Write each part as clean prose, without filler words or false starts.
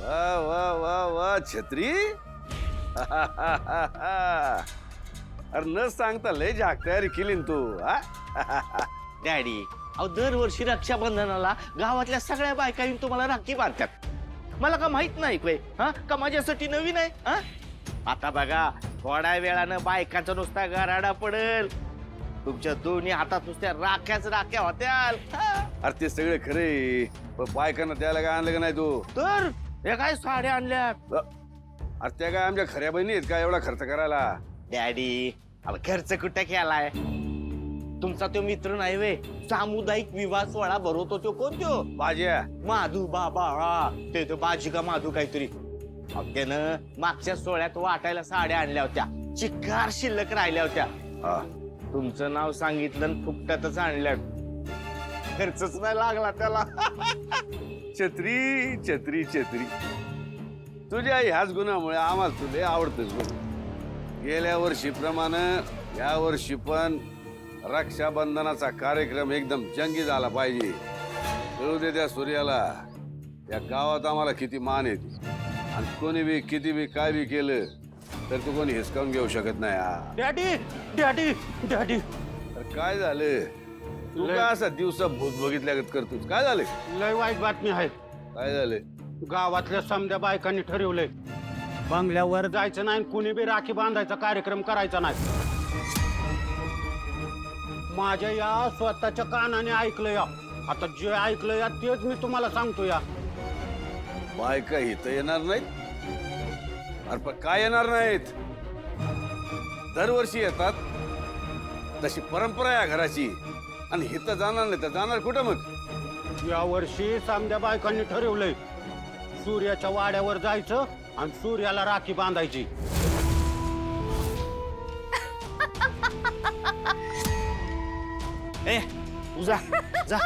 वा वा वा वा छत्री अरे न सांगता लय जाग तयारी केली न तू हा? डॅडी अहो दरवर्षी रक्षाबंधनाला गावातल्या सगळ्या बायका येऊन तुम्हाला राखी बांधतात. मला का माहित नाही काय हा का माझ्यासाठी नवीन आहे हा? आता बघा थोड्या वेळानं बायकांचा नुसता गराडा पडेल. तुमच्या दोन्ही हातात नुसत्या राख्याच राख्या होत्याल. अरे ते सगळे खरे पण बायकांना द्यायला काय आणलं का नाही तू? तर हे काय साड्या आणल्या अरे त्या काय आमच्या खऱ्या बहिणी आहेत का एवढा खर्च करायला? डॅडी अहो खर्च कुठे केलाय? तुमचा तो मित्र नाही वे सामुदायिक विवाह सोहळा भरवतो तो कोण तो? बाज्या माधू बाबा ते तो बाजी का माधू काहीतरी. त्यानं मागच्या सोहळ्यात वाटायला साड्या आणल्या होत्या. चिक्कार शिल्लक राहिल्या होत्या. हा तुमचं नाव सांगितलं आणि फुकटातच आणल्या. खर्चच नाही लागला त्याला. छत्री छत्री छत्री तुझ्या ह्याच गुणामुळे आम्हाला तुले आवडतच बघ. गेल्या वर्षीप्रमाणे या वर्षी पण रक्षाबंधनाचा कार्यक्रम एकदम जंगी झाला पाहिजे. कळू दे त्या सूर्याला या गावात आम्हाला किती मान येते आणि कोणी बी किती बी काय बी केलं तर तू कोणी हिसकावून घेऊ शकत नाही. डॅडी डॅडी डॅडी अरे काय झालं? तू काय असा दिवसा भूत बघितल्यागत करतोस? काय झालं? लय वाईट बातमी आहे. काय झालं? गावातल्या समध्या बायकांनी ठरवलंय बंगल्यावर जायचं नाही, कुणी बी राखी बांधायचा कार्यक्रम करायचा नाही. माझ्या या स्वतःच्या कानाने ऐकलं या. आता जे ऐकलं या तेच मी तुम्हाला सांगतो या. बायका इथं येणार नाहीत? अरे पण काय येणार नाहीत? दरवर्षी येतात. तशी परंपरा आहे या घराची. आणि इथं जाणार नाही तर जाणार कुठं मग? या वर्षी समध्या बायकांनी ठरवलंय सूर्याच्या वाड्यावर जायचं आणि सूर्याला राखी बांधायची. ए जा जा.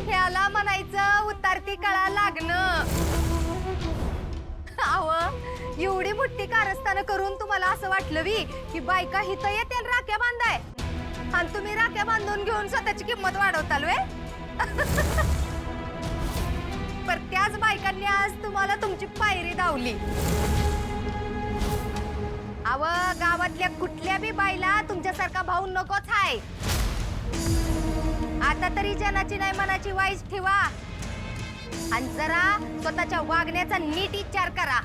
ह्याला म्हणायचं उतारती कळा लागणं. अव एवढी मोठी कारस्थानं करून तुम्हाला असं वाटलं वी की बायका हिथं येतील राख्या बांधाय आणि तुम्ही राख्या बांधून घेऊन स्वतःची किंमत वाढवताल वे. पर त्याच बायकांनी आज तुम्हाला तुमची पायरी धावली. अव गावातल्या कुठल्या बी बाईला तुमच्यासारखा भाऊ नकोच हाय. आता तरी जनाची नाही मनाची वाईज ठेवा आणि जरा स्वतःच्या वागण्याचा नीट विचार करा.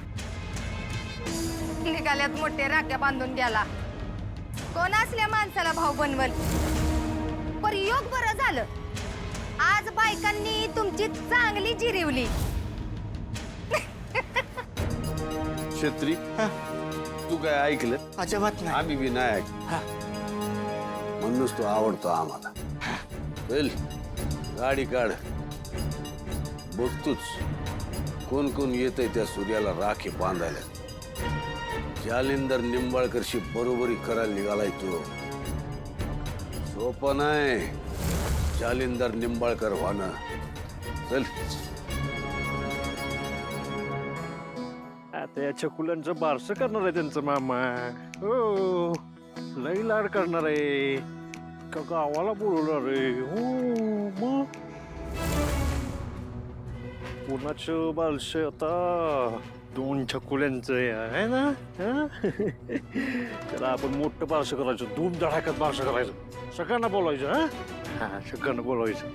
निघाल्यात मोठे राख्या बांधून गेला. कोण असल्या माणसाला भाऊ बनवल? पर योग बरं झालं आज बायकांनी तुमची चांगली जिरवली. छत्री तू काय ऐकलं? अजिबात नाही. आम्ही बी नाही ऐकलं. म्हणूनच तू आवडतो आम्हाला. चल गाडी काढ. बघतोच कोण कोण येतंय त्या सूर्याला राखी बांधायला. जालिंदर निंबाळकरशी बरोबरी करायला निघालाय तू. सोपं नाही जालिंदर निंबाळकर व्हानं. चल. आता या छकुलांचं बारसं करणार आहे त्यांचं मामा. हो लई लाड करणार आहे का गावाला बोलवणार आहे. हो मग कोणाचं बारस आता? दोन छकुल्यांचं आहे ना. त्याला आपण मोठं बारसं करायचं. धूम धडाक्यात बारसं करायचं. सगळ्यांना बोलायचं. हा सगळ्यांना बोलायचं.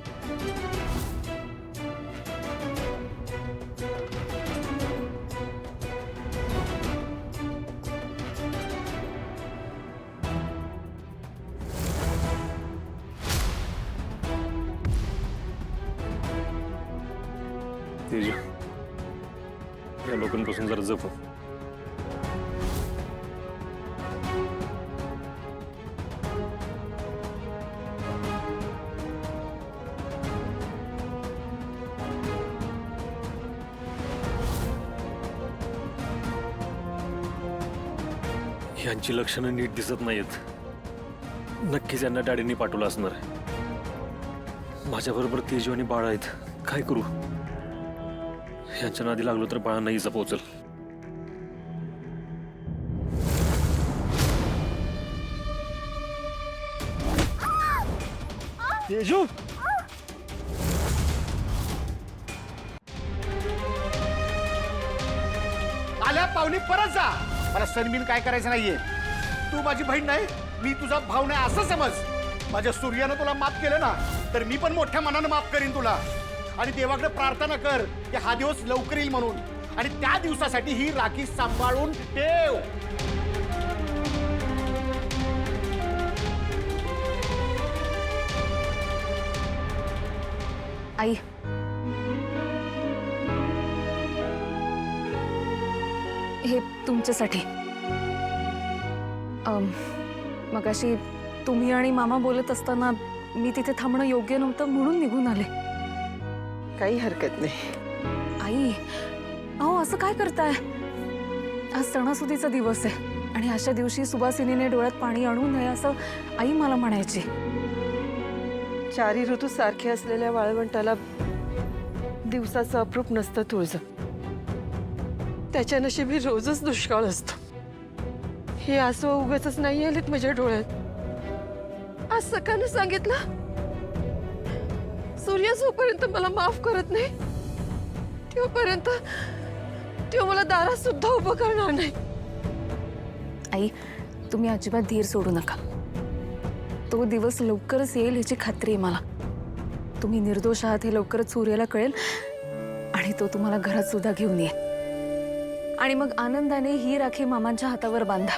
तेज या लोकांपासून जरा जप. यांची लक्षणं नीट दिसत नाहीत. नक्कीच यांना डॅडींनी पाठवलं असणार. माझ्याबरोबर तेजू आणि बाळा आहेत. काय करू? यांच्या नादी लागलो तर बाळांना इजा पोहोचल. तेजू पाहुणी परत जा. मला सनमीन काय करायचं नाहीये. तू माझी बहीण नाही, मी तुझा भाऊ नाही असं समज. माझ्या सूर्यानं तुला माफ केलं ना, तर मी पण मोठ्या मनानं माफ करीन तुला. आणि देवाकडे प्रार्थना कर की हा दिवस लवकर येईल म्हणून. आणि त्या दिवसासाठी ही राखी सांभाळून ठेव. आई, हे तुमच्यासाठी. मगाशी तुम्ही आणि मामा बोलत असताना मी तिथे थांबणं योग्य नव्हतं म्हणून निघून आले. काही हरकत नाही. आई, अहो असं काय करताय? आज सणासुदीचा दिवस आहे आणि अशा दिवशी सुवासिनीने डोळ्यात पाणी आणू नये असं आई मला म्हणायची. चारी ऋतू सारखे असलेल्या वाळवंटाला दिवसाचं अप्रूप नसतं तुळज. त्याच्या नशिबी रोजच दुष्काळ असतो. हे आसू उगाचच नाही आलेत माझ्या डोळ्यात. आज सकाळनं सांगितलं सूर्य जोपर्यंत मला माफ करत नाही तोपर्यंत तो मला दारात सुद्धा उभं करणार नाही. आई, तुम्ही अजिबात धीर सोडू नका. तो दिवस लवकरच येईल याची खात्री आहे मला. तुम्ही निर्दोष आहात हे लवकरच सूर्याला कळेल आणि तो तुम्हाला घरात सुद्धा घेऊन येईल. आणि मग आनंदाने ही राखी मामांच्या हातावर बांधा.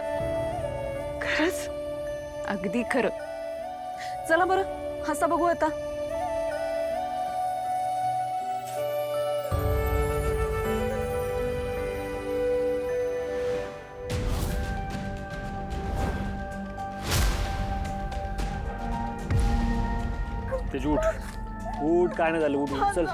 खरंच? अगदी खरं. चला बरं, हसा बघू आता. तेजू उठ, उठ. काय नाही झालं, उठ उठ चल.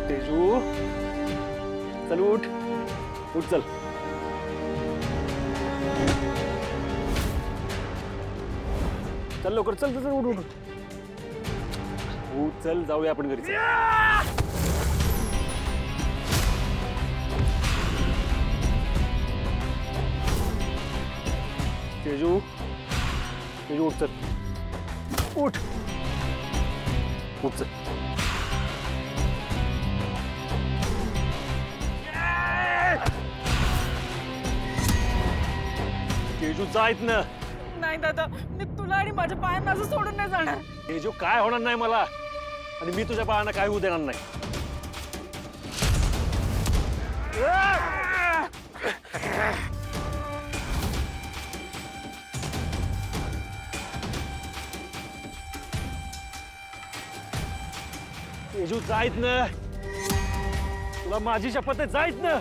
तेजू चल, उठ उठ चल. चल लवकर, चल चल उठ उठ उठ चल, जाऊया आपण घरी. तेजू, तेजू उठ चल, उठ उठ चल. तेजू जायत ना. नाही दादा, मी तुला आणि माझ्या पायांना असं सोडून नाही जाणार. तेजू काय होणार नाही मला, आणि मी तुझ्या बाळांना काय होऊ देणार नाही. तेजू जायत ना, तुला माझी शपथ आहे, जायत ना.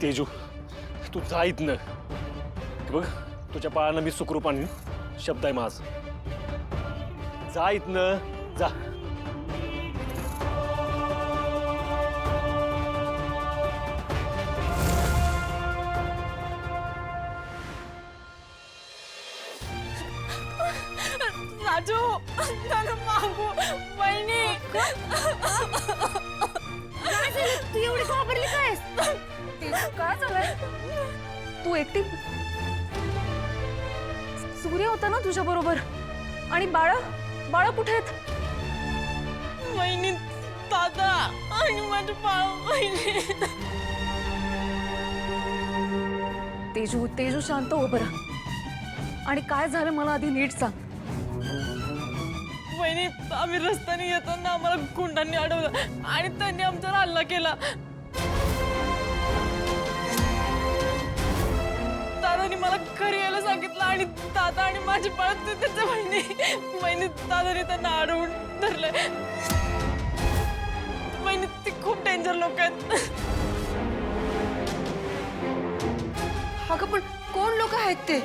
तेजू तू जाईत ना. बघ तुझ्या बाळांना मी सुखरूप आणीन, शब्द आहे माझ. जाईत ना, जा. राजू, मागू वहिनी. तू एवढी घाबरली काय? काय झालंय? तू एकटी? सूर्य होता ना तुझ्या बरोबर, आणि बाळा कुठे आहेत? वहिनी, दादा आणि माझे बाळ. वहिनी. तेजू शांत हो बरं. आणि काय झालं मला आधी नीट सांग. वहिनी, आम्ही रस्त्याने येताना आम्हाला गुंडांनी अडवलं आणि त्यांनी आमच्यावर हल्ला केला. दादानी मला घरी यायला सांगितलं आणि दादा आणि माझी बाळ त्याच्या वहिनी दादाने त्यांना अडवून धरलंय. वहिनी, ती खूप डेंजर लोक आहेत. अगं पण कोण लोक आहेत ते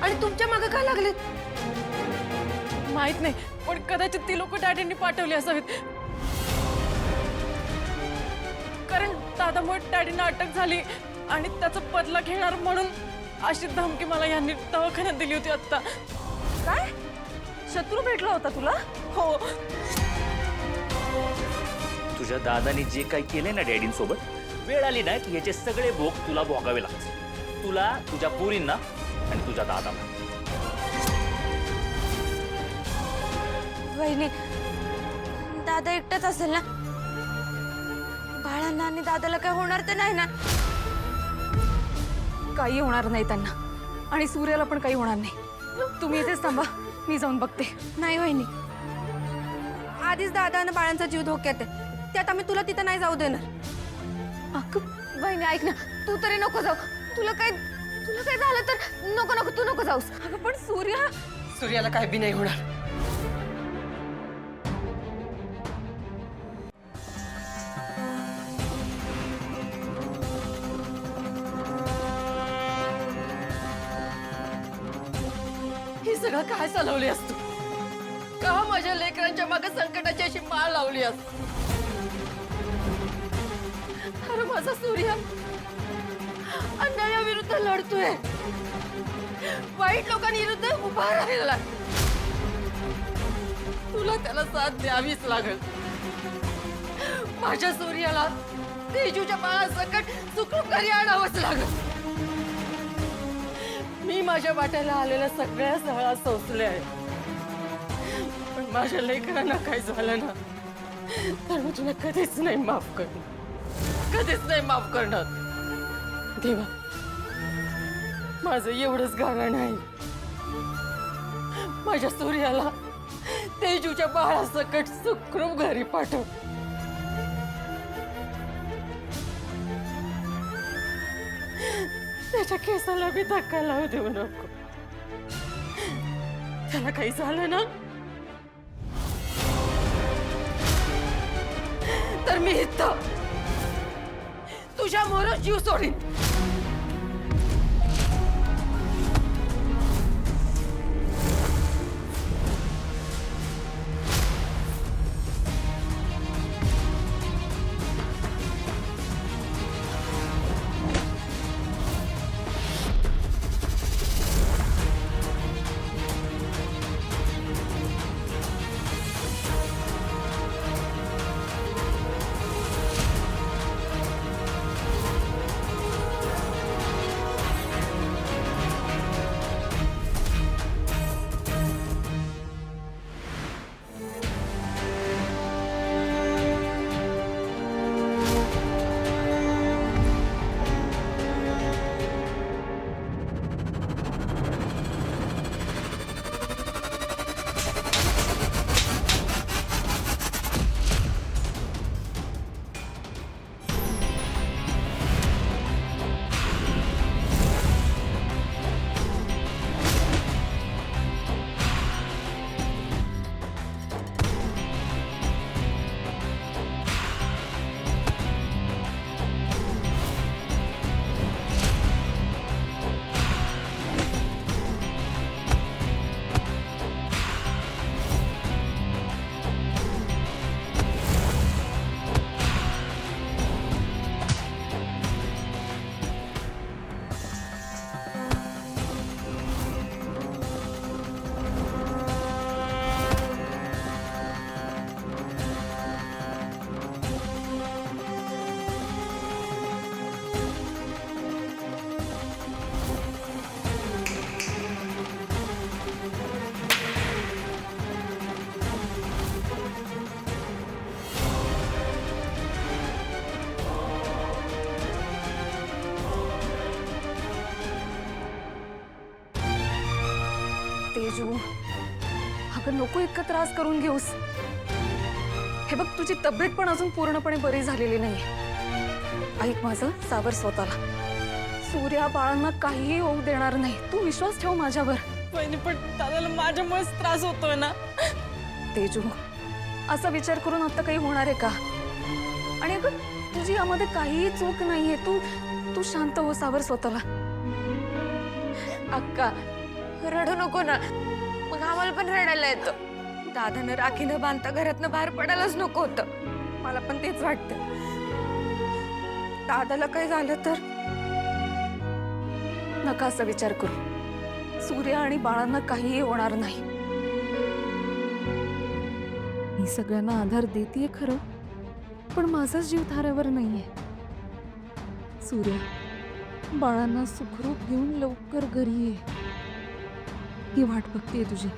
आणि तुमच्या मागे का लागलेत? माहित नाही, पण कदाचित ती लोक डॅडींनी पाठवली असावीत. कारण दादामुळे डॅडींना अटक झाली आणि त्याचा बदला घेणार म्हणून अशी धमकी मला यांनी दवाखान्यात दिली होती आता. काय शत्रू भेटला होता तुला? हो, तुझ्या दादाने जे काही केले ना डॅडींसोबत, वेळ आली ना की याचे सगळे भोग तुला भोगावे लागतील. तुला, तुझ्या पोरींना आणि तुझ्या दादाला. वहिनी, दादा एकटाच असेल ना? बाळांना आणि दादाला काय होणार तर नाही ना? काही होणार नाही त्यांना, आणि सूर्याला पण काही होणार नाही. तुम्ही इथेच थांबा, मी जाऊन बघते. नाही वहिनी, आधीच दादा आणि बाळांचा जीव धोक्यात आहे, त्यात आम्ही तुला तिथं नाही जाऊ देणार. अगं वहिनी ऐक ना, तू तरी नको जाऊ. तुला काय झालं तर नको तू नको जाऊस. अगं पण सूर्याला काय बी नाही होणार. ही सगळं काय चालवली असतो? का माझ्या लेकरांच्या मागे संकटाची अशी माळ लावली असत? अरे माझा सूर्य अन्यायाविरुद्ध लढतोय, वाईट लोकांविरुद्ध उभा राहिला. तुला त्याला साथ द्यावीच लागल. माझ्या सूर्याला तेजूच्या बाळासकट सुखरूप घरी आणावंच लागल. मी माझ्या वाट्याला आलेल्या सगळ्या सगळ्या सोसल्या आहेत, पण माझ्या लेकरांना काय झालं ना तर मी तुला कधीच नाही माफ करणार, कधीच नाही माफ करणार. देवा, माझं एवढंच गाणं नाही, माझ्या सूर्याला तेजूच्या बाळासकट सुखरूप घरी पाठव. त्याच्या केसाला बी धक्का लावू देऊ नको. त्याला काही झालं ना तर मी इथं तुझ्या मोर जीव सोडीन. तेजू, अगं नको इतका त्रास करून घेऊस. हे बघ, तुझी तब्येत पण अजून पूर्णपणे बरी झालेली नाही. ऐक माझं, सावर स्वतःला. सूर्या बाळांना काहीही होऊ देणार नाही. तू विश्वास ठेव माझ्यावर. वहिनी, पण दादाला माझ्यामुळेच त्रास होतोय ना. तेजू, असा विचार करून आता काही होणार आहे का? आणि अगं, तुझी यामध्ये काहीही चूक नाहीये. तू शांत हो, सावर स्वतःला. अक्का रडू नको ना, मग आम्हाला पण रडायला येतं. दादानं राखी न बांधता घरातनं बाहेर पडायलाच नको होतं. मला पण तेच वाटतं. दादाला काही झालं तर नका असा विचार करू. सूर्य आणि बाळांना काहीही होणार नाही. मी सगळ्यांना आधार देतेय खरं, पण माझा जीव थाऱ्यावर नाहीये. सूर्य, बाळांना सुखरूप घेऊन लवकर घरी ये. ही वाट बघतेय तुझी.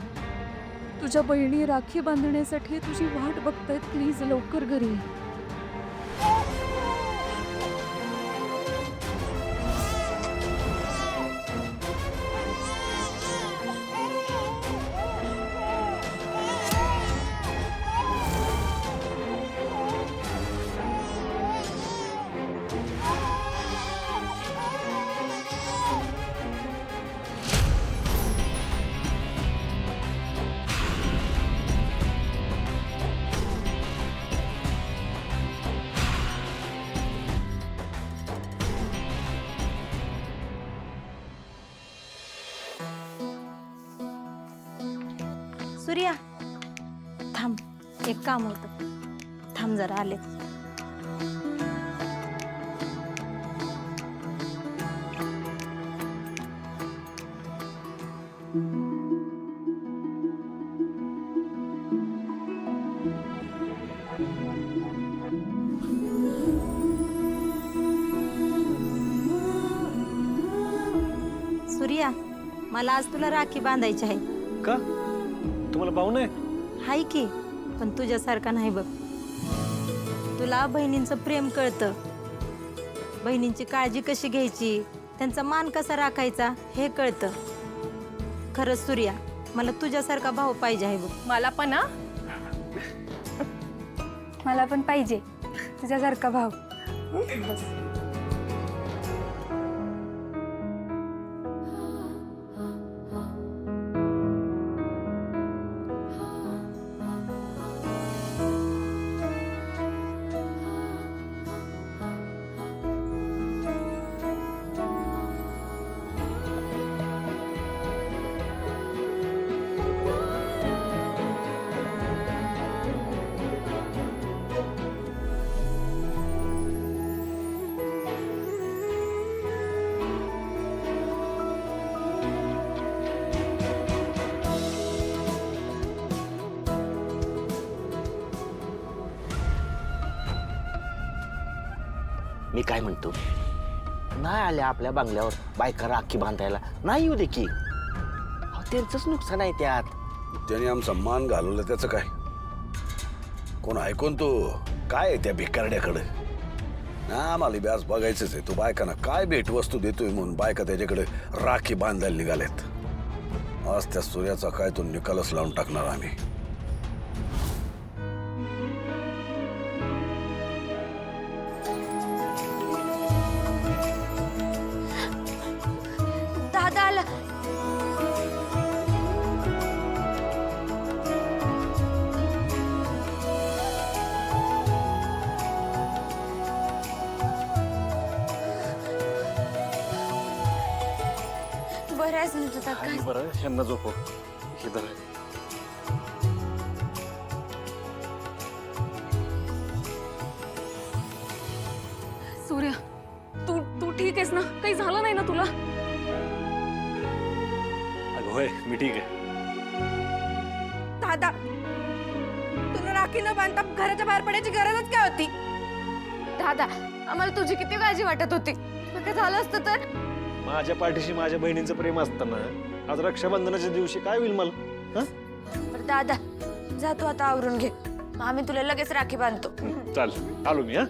तुझ्या बहिणी राखी बांधण्यासाठी तुझी वाट बघतायत. प्लीज लवकर घरी ये. सूर्या थांब, एक काम होतं. थांब जरा, आले. सूर्या, मला आज तुला राखी बांधायची आहे. का तुम्हाला भाऊ नाही? हाय की, पण तुझ्यासारखा नाही बघ. तुला बहिणींचं प्रेम कळतं, बहिणींची काळजी कशी घ्यायची, त्यांचा मान कसा राखायचा हे कळतं. खरंच सूर्या, मला तुझ्यासारखा भाऊ पाहिजे आहे बघ. मला पण हा. मला पण पाहिजे तुझ्यासारखा भाऊ. मी काय म्हणतो, नाही आल्या आपल्या बंगल्यावर बायका राखी बांधायला, नाही येऊ दे की. अहो, त्यांचंच नुकसान आहे त्यात. त्याने आमचा मान घालवला त्याचं काय? कोण ऐकून तो काय आहे त्या भिकारड्याकडे? ना आम्हाला बी आज बघायचंच आहे. तो बायकांना काय भेटवस्तू देतोय म्हणून बायका त्याच्याकडे राखी बांधायला निघाल्यात. आज त्या सूर्याचा काय तो निकालच लावून टाकणार आम्ही. दादा आला. बरं आहेस ना तुझा? काय बरं, ह्यांना झोपव. हे धर. सूर्या, तू तू ठीक आहेस ना? काही झालं नाही ना तुला? अगं होय, मी ठीक आहे. दादा, तुला राखी न बांधता घराच्या बाहेर पडायची गरजच काय होती? दादा, आम्हाला तुझी किती काळजी वाटत होती. काय झालं असतं तर? माझ्या पाठीशी माझ्या बहिणींचं प्रेम असताना आज रक्षाबंधनाच्या दिवशी काय होईल मला? बरं दादा, जा तू आता आवरून घे. आम्ही तुला लगेच राखी बांधतो. चाल, आलो मी. हा